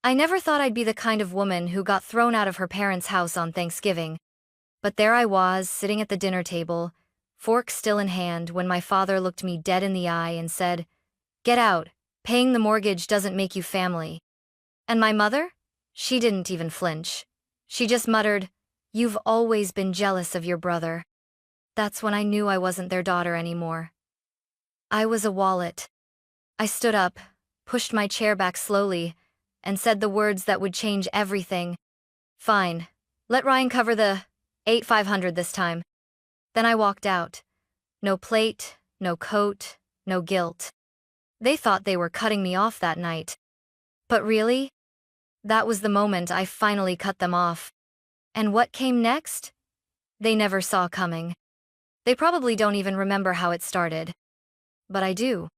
I never thought I'd be the kind of woman who got thrown out of her parents' house on Thanksgiving. But there I was, sitting at the dinner table, fork still in hand, when my father looked me dead in the eye and said, "Get out, paying the mortgage doesn't make you family." And my mother? She didn't even flinch. She just muttered, "You've always been jealous of your brother." That's when I knew I wasn't their daughter anymore. I was a wallet. I stood up, pushed my chair back slowly, and said the words that would change everything. "Fine. Let Ryan cover the 8,500 this time." Then I walked out. No plate, no coat, no guilt. They thought they were cutting me off that night. But really? That was the moment I finally cut them off. And what came next? They never saw coming. They probably don't even remember how it started. But I do.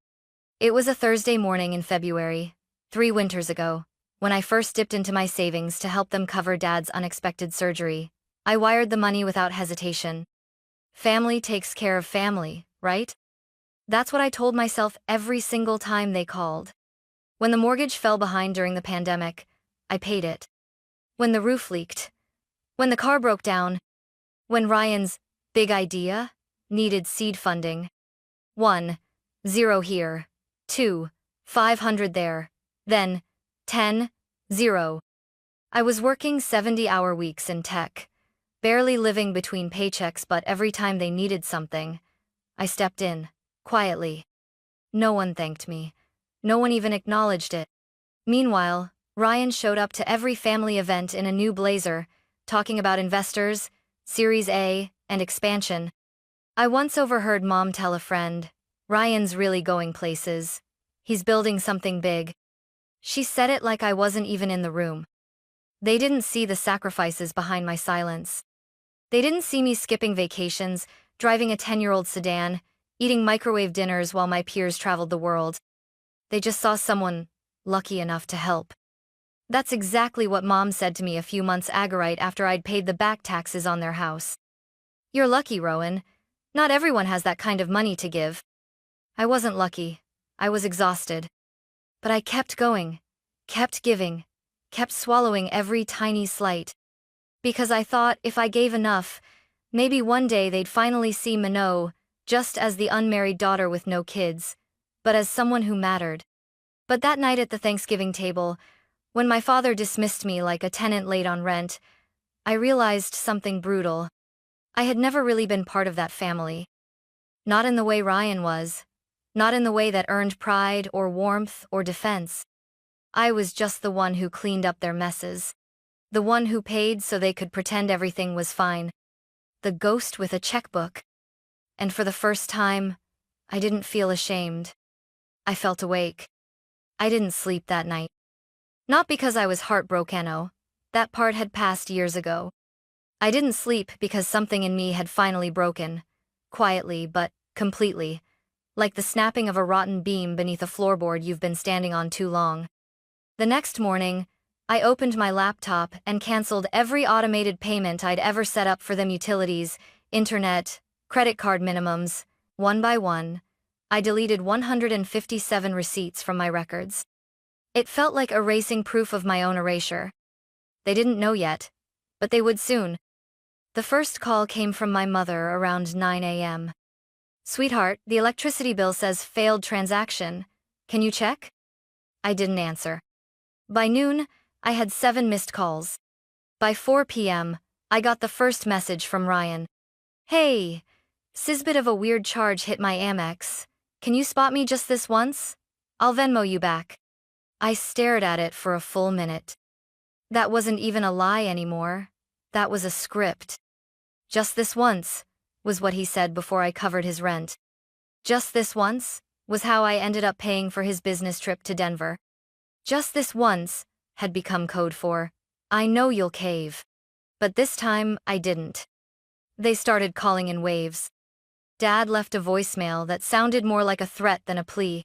It was a Thursday morning in February, 3 winters ago, when I first dipped into my savings to help them cover Dad's unexpected surgery. I wired the money without hesitation. Family takes care of family, right? That's what I told myself every single time they called. When the mortgage fell behind during the pandemic, I paid it. When the roof leaked. When the car broke down. When Ryan's big idea needed seed funding. 1, 0 here. 2, 500 there. Then, 10, 0. I was working 70-hour weeks in tech, barely living between paychecks, but every time they needed something, I stepped in, quietly. No one thanked me. No one even acknowledged it. Meanwhile, Ryan showed up to every family event in a new blazer, talking about investors, Series A, and expansion. I once overheard Mom tell a friend, "Ryan's really going places. He's building something big." She said it like I wasn't even in the room. They didn't see the sacrifices behind my silence. They didn't see me skipping vacations, driving a 10-year-old sedan, eating microwave dinners while my peers traveled the world. They just saw someone lucky enough to help. That's exactly what Mom said to me a few months ago right after I'd paid the back taxes on their house. "You're lucky, Rowan. Not everyone has that kind of money to give." I wasn't lucky. I was exhausted. But I kept going, kept giving, kept swallowing every tiny slight. Because I thought if I gave enough, maybe one day they'd finally see Minot, just as the unmarried daughter with no kids, but as someone who mattered. But that night at the Thanksgiving table, when my father dismissed me like a tenant late on rent, I realized something brutal. I had never really been part of that family. Not in the way Ryan was. Not in the way that earned pride or warmth or defense. I was just the one who cleaned up their messes. The one who paid so they could pretend everything was fine. The ghost with a checkbook. And for the first time, I didn't feel ashamed. I felt awake. I didn't sleep that night. Not because I was heartbroken. That part had passed years ago. I didn't sleep because something in me had finally broken. Quietly, but completely. Like the snapping of a rotten beam beneath a floorboard you've been standing on too long. The next morning, I opened my laptop and canceled every automated payment I'd ever set up for them: utilities, internet, credit card minimums. One by one, I deleted 157 receipts from my records. It felt like erasing proof of my own erasure. They didn't know yet, but they would soon. The first call came from my mother around 9 a.m. "Sweetheart, the electricity bill says failed transaction. Can you check?" I didn't answer. By noon, I had 7 missed calls. By 4 p.m., I got the first message from Ryan. "Hey, bit of a weird charge hit my Amex. Can you spot me just this once? I'll Venmo you back." I stared at it for a full minute. That wasn't even a lie anymore. That was a script. "Just this once," was what he said before I covered his rent. "Just this once," was how I ended up paying for his business trip to Denver. "Just this once" had become code for, "I know you'll cave." But this time, I didn't. They started calling in waves. Dad left a voicemail that sounded more like a threat than a plea.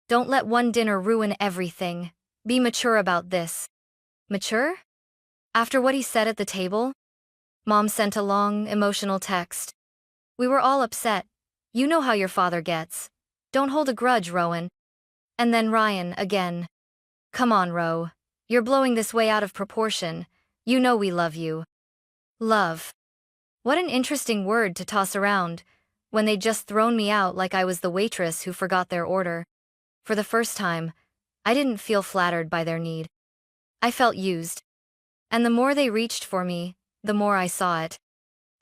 "Don't let one dinner ruin everything. Be mature about this." Mature? After what he said at the table? Mom sent a long, emotional text. "We were all upset. You know how your father gets. Don't hold a grudge, Rowan." And then Ryan again. "Come on, Ro. You're blowing this way out of proportion. You know we love you. Love. What an interesting word to toss around, when they'd just thrown me out like I was the waitress who forgot their order. For the first time, I didn't feel flattered by their need. I felt used. And the more they reached for me, the more I saw it.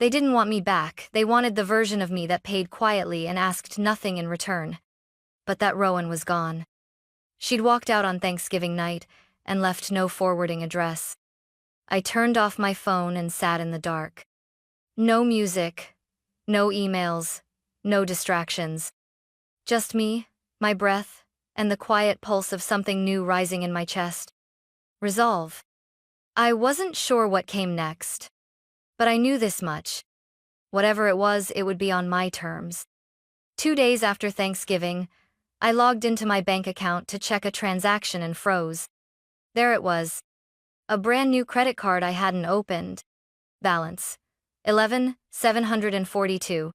They didn't want me back, they wanted the version of me that paid quietly and asked nothing in return. But that Rowan was gone. She'd walked out on Thanksgiving night and left no forwarding address. I turned off my phone and sat in the dark. No music, no emails, no distractions. Just me, my breath, and the quiet pulse of something new rising in my chest. Resolve. I wasn't sure what came next, but I knew this much. Whatever it was, it would be on my terms. 2 days after Thanksgiving, I logged into my bank account to check a transaction and froze. There it was. A brand new credit card I hadn't opened. Balance. 11,742.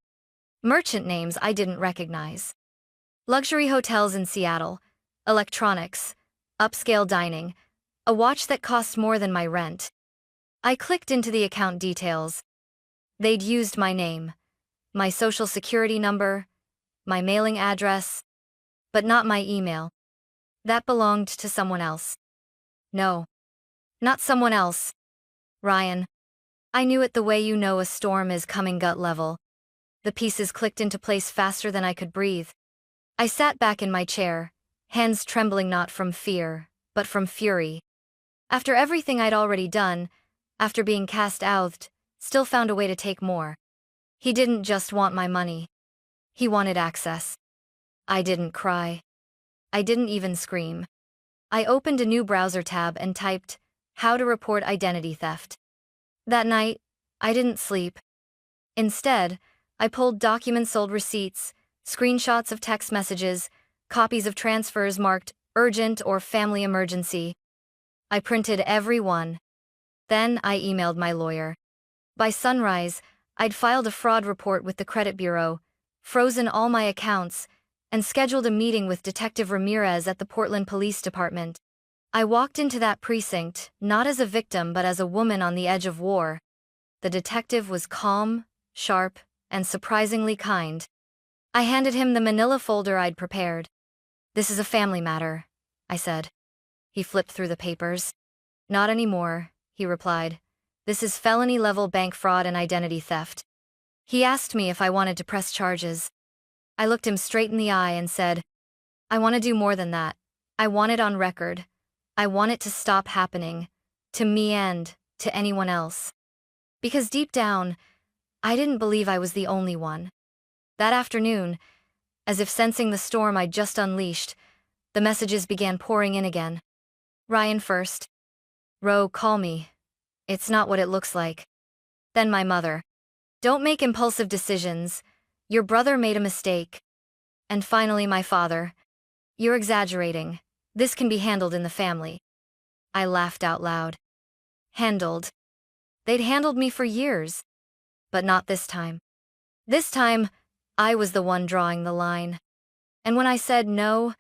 Merchant names I didn't recognize. Luxury hotels in Seattle. Electronics. Upscale dining. A watch that cost more than my rent. I clicked into the account details. They'd used my name, my social security number, my mailing address, but not my email. That belonged to someone else. No. Not someone else. Ryan. I knew it the way you know a storm is coming gut level. The pieces clicked into place faster than I could breathe. I sat back in my chair, hands trembling not from fear, but from fury. After everything I'd already done, after being cast out, still found a way to take more. He didn't just want my money. He wanted access. I didn't cry. I didn't even scream. I opened a new browser tab and typed, "How to report identity theft." That night, I didn't sleep. Instead, I pulled documents, sold receipts, screenshots of text messages, copies of transfers marked urgent or family emergency. I printed every one. Then I emailed my lawyer. By sunrise, I'd filed a fraud report with the credit bureau, frozen all my accounts, and scheduled a meeting with Detective Ramirez at the Portland Police Department. I walked into that precinct, not as a victim but as a woman on the edge of war. The detective was calm, sharp, and surprisingly kind. I handed him the manila folder I'd prepared. "This is a family matter," I said. He flipped through the papers. "Not anymore," he replied. "This is felony-level bank fraud and identity theft." He asked me if I wanted to press charges. I looked him straight in the eye and said, "I want to do more than that. I want it on record. I want it to stop happening. To me and to anyone else." Because deep down, I didn't believe I was the only one. That afternoon, as if sensing the storm I'd just unleashed, the messages began pouring in again. "Ryan first. Ro, call me. It's not what it looks like." Then my mother. "Don't make impulsive decisions. Your brother made a mistake." And finally my father. "You're exaggerating. This can be handled in the family." I laughed out loud. Handled. They'd handled me for years. But not this time. This time, I was the one drawing the line. And when I said no,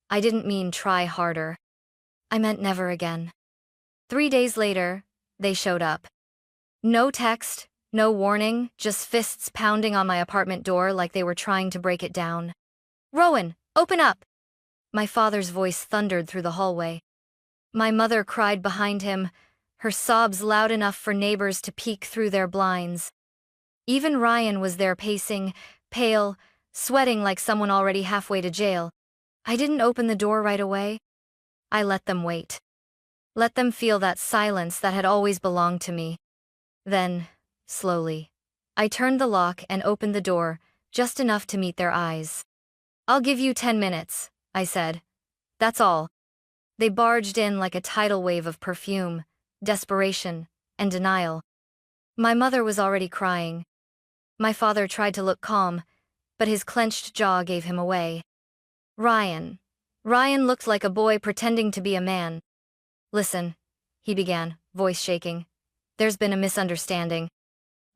I didn't mean try harder. I meant never again. 3 days later, they showed up. No text, no warning, just fists pounding on my apartment door like they were trying to break it down. "Rowan, open up!" My father's voice thundered through the hallway. My mother cried behind him, her sobs loud enough for neighbors to peek through their blinds. Even Ryan was there pacing, pale, sweating like someone already halfway to jail. I didn't open the door right away. I let them wait. Let them feel that silence that had always belonged to me. Then, slowly, I turned the lock and opened the door, just enough to meet their eyes. "I'll give you 10 minutes, I said. "That's all." They barged in like a tidal wave of perfume, desperation, and denial. My mother was already crying. My father tried to look calm, but his clenched jaw gave him away. Ryan. Ryan looked like a boy pretending to be a man. "Listen," he began, voice shaking. "There's been a misunderstanding."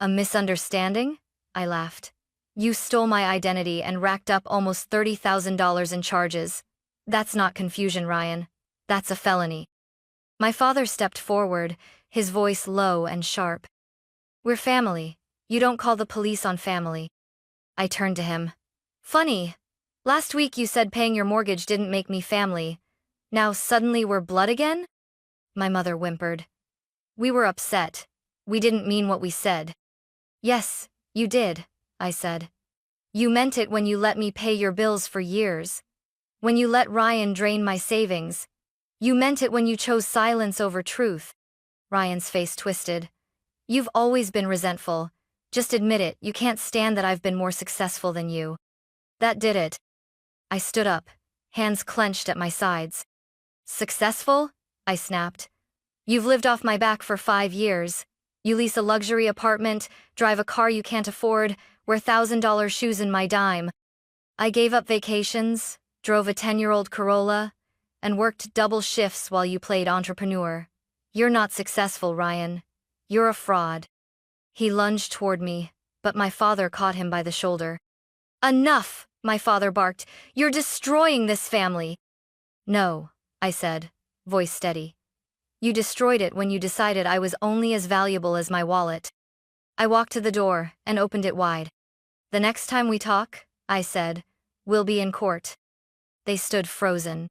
"A misunderstanding?" I laughed. "You stole my identity and racked up almost $30,000 in charges. That's not confusion, Ryan. That's a felony." My father stepped forward, his voice low and sharp. We're family. You don't call the police on family. I turned to him. Funny. Last week you said paying your mortgage didn't make me family. Now suddenly we're blood again? My mother whimpered. We were upset. We didn't mean what we said. Yes, you did, I said. You meant it when you let me pay your bills for years. When you let Ryan drain my savings. You meant it when you chose silence over truth. Ryan's face twisted. You've always been resentful. Just admit it, you can't stand that I've been more successful than you. That did it. I stood up, hands clenched at my sides. Successful? I snapped. You've lived off my back for 5 years. You lease a luxury apartment, drive a car you can't afford, wear $1,000 shoes in my dime. I gave up vacations, drove a 10-year-old Corolla, and worked double shifts while you played entrepreneur. You're not successful, Ryan. You're a fraud. He lunged toward me, but my father caught him by the shoulder. Enough, my father barked. You're destroying this family. No, I said, voice steady. You destroyed it when you decided I was only as valuable as my wallet. I walked to the door and opened it wide. The next time we talk, I said, we'll be in court. They stood frozen.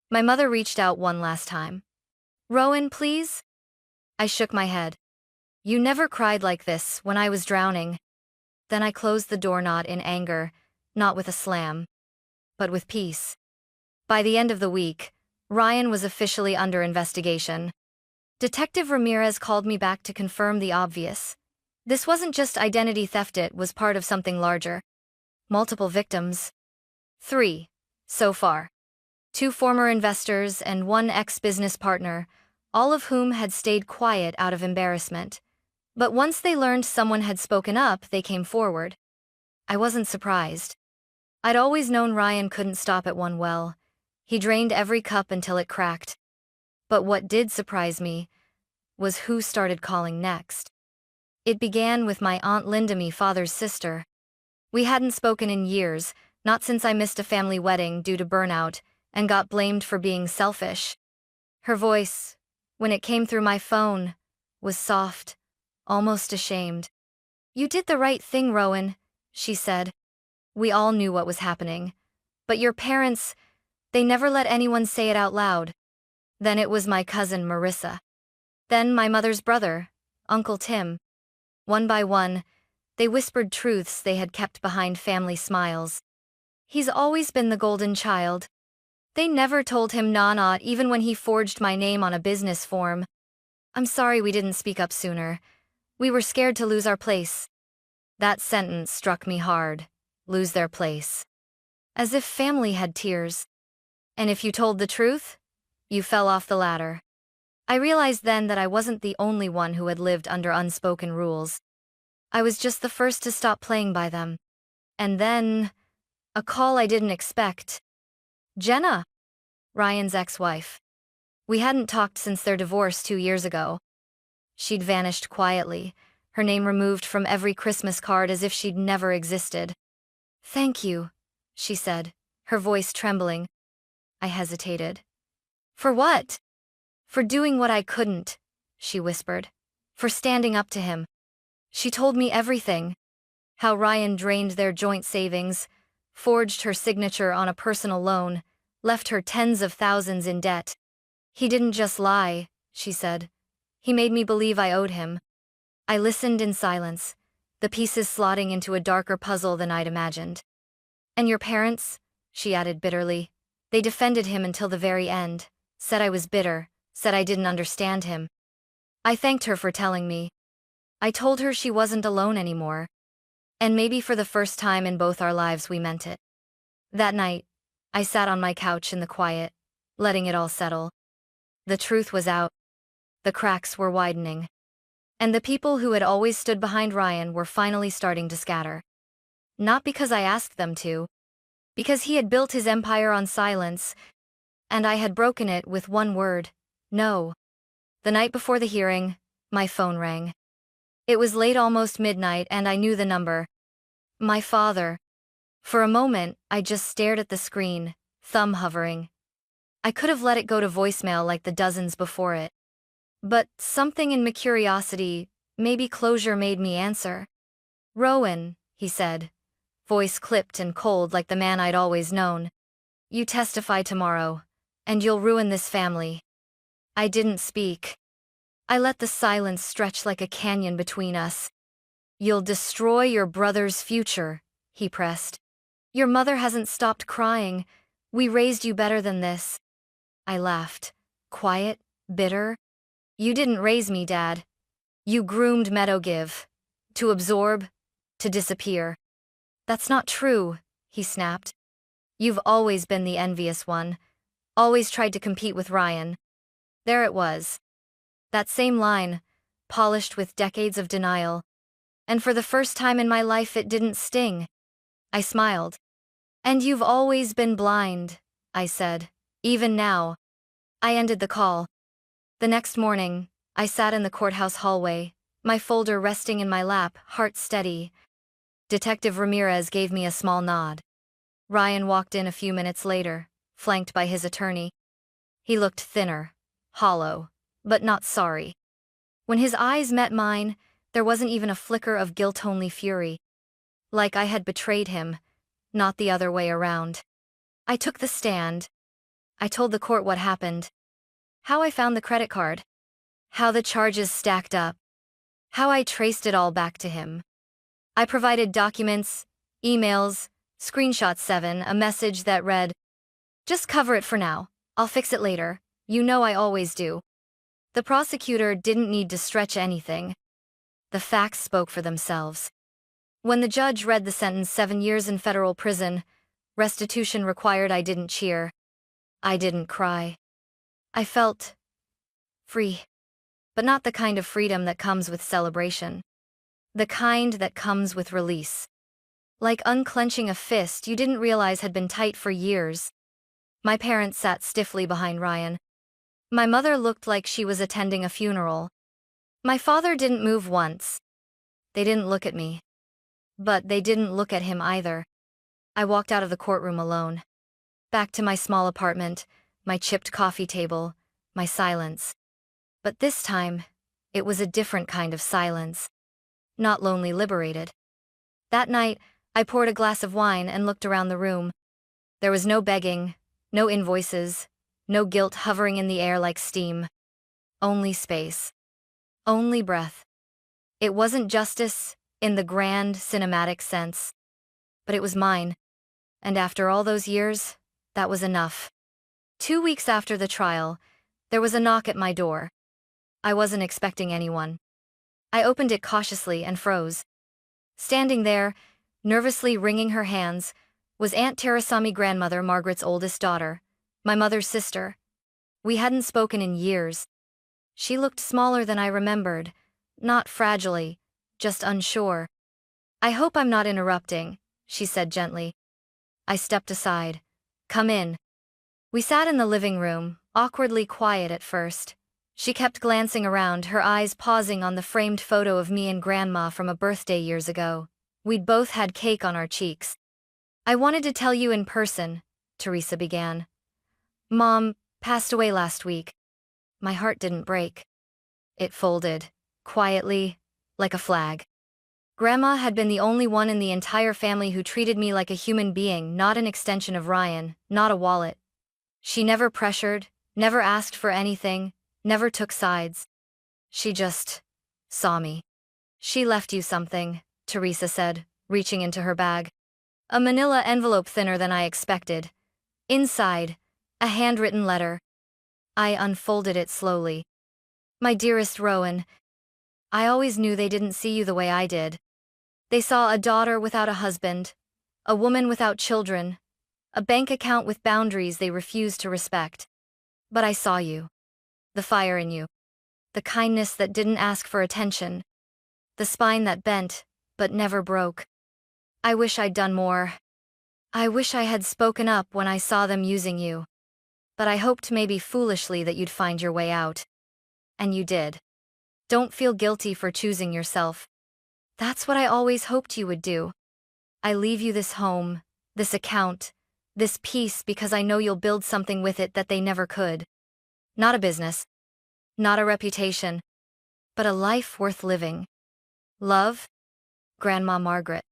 My mother reached out one last time. Rowan, please? I shook my head. You never cried like this when I was drowning. Then I closed the door, not in anger, not with a slam, but with peace. By the end of the week, Ryan was officially under investigation. Detective Ramirez called me back to confirm the obvious. This wasn't just identity theft, it was part of something larger. Multiple victims. 3, so far. 2 former investors and 1 ex-business partner, all of whom had stayed quiet out of embarrassment. But once they learned someone had spoken up, they came forward. I wasn't surprised. I'd always known Ryan couldn't stop at one well. He drained every cup until it cracked. But what did surprise me was who started calling next. It began with my Aunt Linda, my father's sister. We hadn't spoken in years, not since I missed a family wedding due to burnout and got blamed for being selfish. Her voice, when it came through my phone, was soft, almost ashamed. You did the right thing, Rowan, she said. We all knew what was happening. But your parents, they never let anyone say it out loud. Then it was my cousin Marissa. Then my mother's brother, Uncle Tim. One by one, they whispered truths they had kept behind family smiles. He's always been the golden child. They never told him not even when he forged my name on a business form. I'm sorry we didn't speak up sooner. We were scared to lose our place. That sentence struck me hard. Lose their place. As if family had tears. And if you told the truth, you fell off the ladder. I realized then that I wasn't the only one who had lived under unspoken rules. I was just the first to stop playing by them. And then, a call I didn't expect. Jenna, Ryan's ex-wife. We hadn't talked since their divorce 2 years ago. She'd vanished quietly, her name removed from every Christmas card as if she'd never existed. Thank you, she said, her voice trembling. I hesitated. For what? For doing what I couldn't, she whispered. For standing up to him. She told me everything. How Ryan drained their joint savings, forged her signature on a personal loan, left her tens of thousands in debt. He didn't just lie, she said. He made me believe I owed him. I listened in silence, the pieces slotting into a darker puzzle than I'd imagined. And your parents, she added bitterly. They defended him until the very end, said I was bitter, said I didn't understand him. I thanked her for telling me. I told her she wasn't alone anymore. And maybe for the first time in both our lives we meant it. That night, I sat on my couch in the quiet, letting it all settle. The truth was out. The cracks were widening. And the people who had always stood behind Ryan were finally starting to scatter. Not because I asked them to. Because he had built his empire on silence, and I had broken it with one word: no. The night before the hearing, my phone rang. It was late, almost midnight, and I knew the number. My father. For a moment, I just stared at the screen, thumb hovering. I could have let it go to voicemail like the dozens before it. But something in my curiosity, maybe closure, made me answer. Rowan, he said, voice clipped and cold like the man I'd always known. You testify tomorrow, and you'll ruin this family. I didn't speak. I let the silence stretch like a canyon between us. You'll destroy your brother's future, he pressed. Your mother hasn't stopped crying. We raised you better than this. I laughed. Quiet, bitter. You didn't raise me, Dad. You groomed Meadowgive. To absorb, to disappear. That's not true, he snapped. You've always been the envious one. Always tried to compete with Ryan. There it was. That same line, polished with decades of denial. And for the first time in my life it didn't sting. I smiled. And you've always been blind, I said. Even now. I ended the call. The next morning, I sat in the courthouse hallway, my folder resting in my lap, heart steady. Detective Ramirez gave me a small nod. Ryan walked in a few minutes later, flanked by his attorney. He looked thinner, hollow, but not sorry. When his eyes met mine, there wasn't even a flicker of guilt, only fury. Like I had betrayed him, not the other way around. I took the stand. I told the court what happened. How I found the credit card. How the charges stacked up. How I traced it all back to him. I provided documents, emails, screenshots 7, a message that read, "Just cover it for now. I'll fix it later. You know I always do." The prosecutor didn't need to stretch anything. The facts spoke for themselves. When the judge read the sentence, 7 years in federal prison, restitution required, I didn't cheer. I didn't cry. I felt free. But not the kind of freedom that comes with celebration. The kind that comes with release. Like unclenching a fist you didn't realize had been tight for years. My parents sat stiffly behind Ryan. My mother looked like she was attending a funeral. My father didn't move once. They didn't look at me. But they didn't look at him either. I walked out of the courtroom alone. Back to my small apartment, my chipped coffee table, my silence. But this time, it was a different kind of silence. Not lonely, liberated. That night, I poured a glass of wine and looked around the room. There was no begging, no invoices, no guilt hovering in the air like steam. Only space. Only breath. It wasn't justice in the grand, cinematic sense. But it was mine. And after all those years, that was enough. 2 weeks after the trial, there was a knock at my door. I wasn't expecting anyone. I opened it cautiously and froze. Standing there, nervously wringing her hands, was Aunt Terasami, grandmother, Margaret's oldest daughter, my mother's sister. We hadn't spoken in years. She looked smaller than I remembered, not fragilely, just unsure. "I hope I'm not interrupting," she said gently. I stepped aside. "Come in." We sat in the living room, awkwardly quiet at first. She kept glancing around, her eyes pausing on the framed photo of me and Grandma from a birthday years ago. We'd both had cake on our cheeks. "I wanted to tell you in person," Teresa began. "Mom passed away last week." My heart didn't break. It folded, quietly, like a flag. Grandma had been the only one in the entire family who treated me like a human being, not an extension of Ryan, not a wallet. She never pressured, never asked for anything, never took sides. She just saw me. "She left you something," Teresa said, reaching into her bag. A manila envelope thinner than I expected. Inside, a handwritten letter. I unfolded it slowly. "My dearest Rowan, I always knew they didn't see you the way I did. They saw a daughter without a husband, a woman without children, a bank account with boundaries they refused to respect. But I saw you. The fire in you. The kindness that didn't ask for attention. The spine that bent, but never broke. I wish I'd done more. I wish I had spoken up when I saw them using you. But I hoped, maybe foolishly, that you'd find your way out. And you did. Don't feel guilty for choosing yourself. That's what I always hoped you would do. I leave you this home, this account, This peace because I know you'll build something with it that they never could. Not a business. Not a reputation. But a life worth living. Love, Grandma Margaret.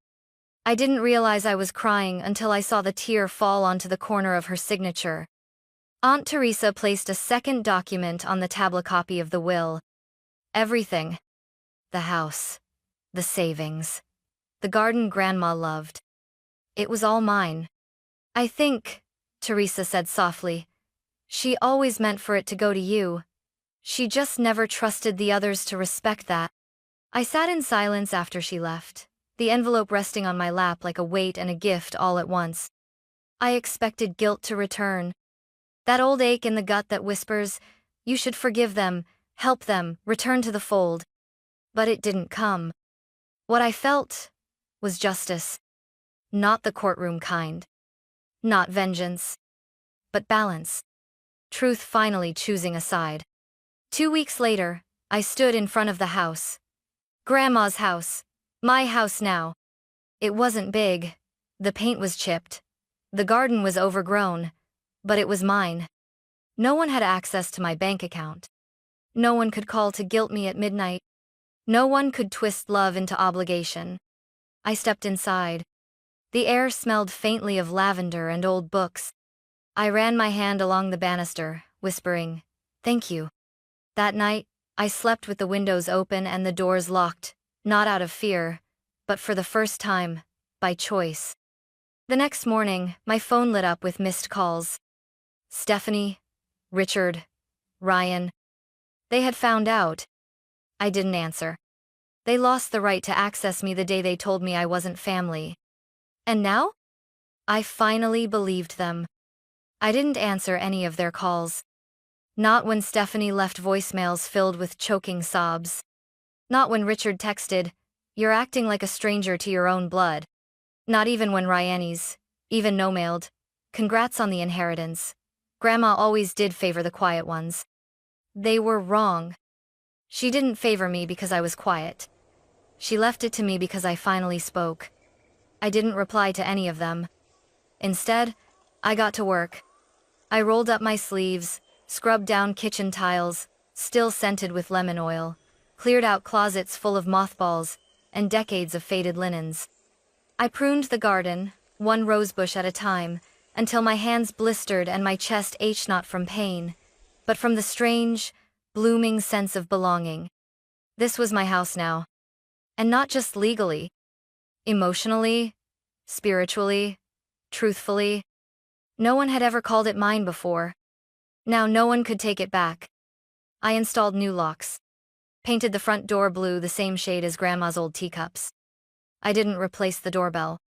I didn't realize I was crying until I saw the tear fall onto the corner of her signature. Aunt Teresa placed a second document on the tablet copy of the will. Everything. The house. The savings. The garden Grandma loved. It was all mine. I think, Teresa said softly, she always meant for it to go to you. She just never trusted the others to respect that. I sat in silence after she left, the envelope resting on my lap like a weight and a gift all at once. I expected guilt to return. That old ache in the gut that whispers, you should forgive them, help them, return to the fold. But it didn't come. What I felt was justice. Not the courtroom kind. Not vengeance. But balance. Truth finally choosing a side. 2 weeks later, I stood in front of the house. Grandma's house. My house now. It wasn't big. The paint was chipped. The garden was overgrown. But it was mine. No one had access to my bank account. No one could call to guilt me at midnight. No one could twist love into obligation. I stepped inside. The air smelled faintly of lavender and old books. I ran my hand along the banister, whispering, "Thank you." That night, I slept with the windows open and the doors locked, not out of fear, but for the first time, by choice. The next morning, my phone lit up with missed calls. Stephanie, Richard, Ryan. They had found out. I didn't answer. They lost the right to access me the day they told me I wasn't family. And now? I finally believed them. I didn't answer any of their calls. Not when Stephanie left voicemails filled with choking sobs. Not when Richard texted, "You're acting like a stranger to your own blood." Not even when Ryan's, even no-mailed, "Congrats on the inheritance. Grandma always did favor the quiet ones." They were wrong. She didn't favor me because I was quiet. She left it to me because I finally spoke. I didn't reply to any of them. Instead, I got to work. I rolled up my sleeves, scrubbed down kitchen tiles, still scented with lemon oil, cleared out closets full of mothballs, and decades of faded linens. I pruned the garden, one rosebush at a time, until my hands blistered and my chest ached not from pain, but from the strange, blooming sense of belonging. This was my house now. And not just legally. Emotionally, spiritually, truthfully. No one had ever called it mine before. Now no one could take it back. I installed new locks. Painted the front door blue the same shade as Grandma's old teacups. I didn't replace the doorbell.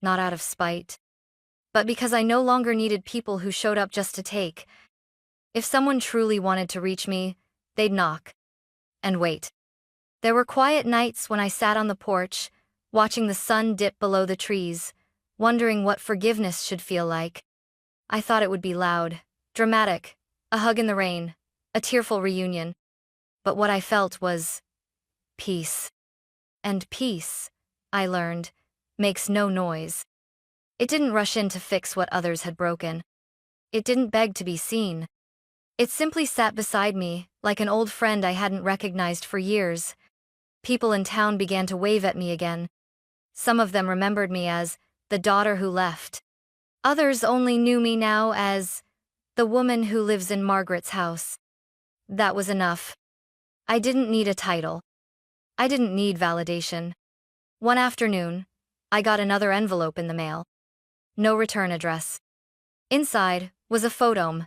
Not out of spite. But because I no longer needed people who showed up just to take. If someone truly wanted to reach me, they'd knock. And wait. There were quiet nights when I sat on the porch, watching the sun dip below the trees, wondering what forgiveness should feel like. I thought it would be loud, dramatic, a hug in the rain, a tearful reunion. But what I felt was peace. And peace, I learned, makes no noise. It didn't rush in to fix what others had broken. It didn't beg to be seen. It simply sat beside me, like an old friend I hadn't recognized for years. People in town began to wave at me again. Some of them remembered me as the daughter who left. Others only knew me now as the woman who lives in Margaret's house. That was enough. I didn't need a title. I didn't need validation. One afternoon, I got another envelope in the mail. No return address. Inside was a photo,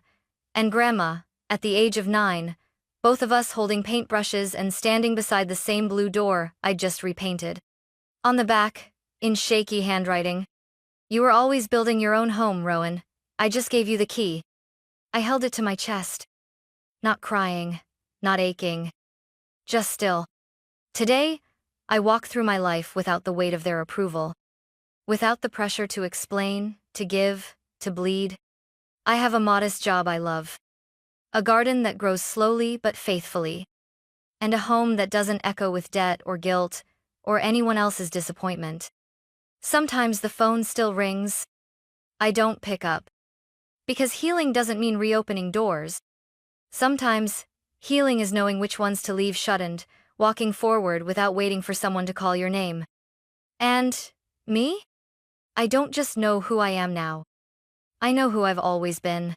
and Grandma, at the age of 9, both of us holding paintbrushes and standing beside the same blue door I'd just repainted. On the back, in shaky handwriting, "You were always building your own home, Rowan. I just gave you the key." I held it to my chest. Not crying, not aching. Just still. Today, I walk through my life without the weight of their approval. Without the pressure to explain, to give, to bleed. I have a modest job I love. A garden that grows slowly but faithfully. And a home that doesn't echo with debt or guilt, or anyone else's disappointment. Sometimes the phone still rings. I don't pick up. Because healing doesn't mean reopening doors. Sometimes, healing is knowing which ones to leave shut and walking forward without waiting for someone to call your name. And me? I don't just know who I am now. I know who I've always been.